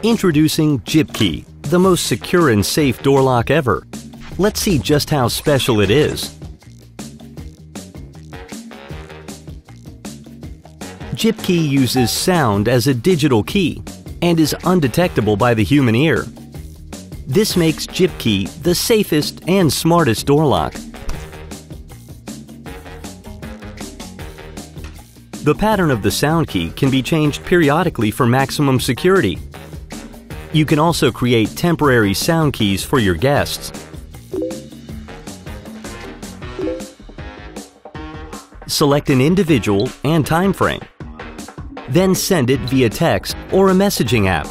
Introducing JIIPKEY, the most secure and safe door lock ever. Let's see just how special it is. JIIPKEY uses sound as a digital key and is undetectable by the human ear. This makes JIIPKEY the safest and smartest door lock. The pattern of the SoundKey can be changed periodically for maximum security. You can also create temporary SoundKeys for your guests. Select an individual and time frame. Then send it via text or a messaging app.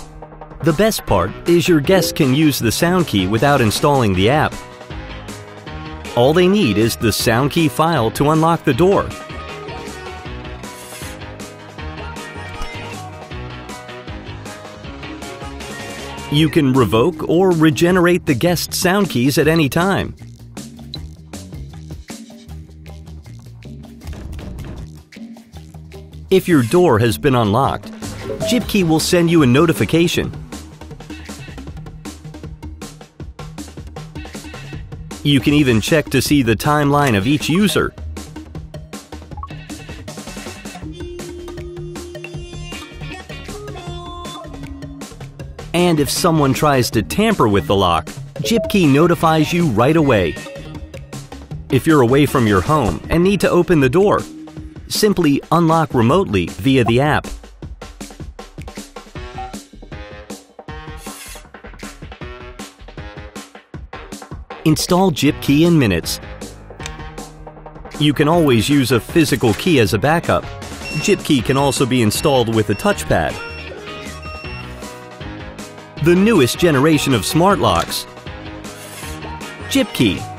The best part is your guests can use the SoundKey without installing the app. All they need is the SoundKey file to unlock the door. You can revoke or regenerate the guest's SoundKeys at any time. If your door has been unlocked, JIIPKEY will send you a notification. You can even check to see the timeline of each user. And if someone tries to tamper with the lock, JIIPKEY notifies you right away. If you're away from your home and need to open the door, simply unlock remotely via the app. Install JIIPKEY in minutes. You can always use a physical key as a backup. JIIPKEY can also be installed with a touchpad. The newest generation of smart locks. JIIPKEY.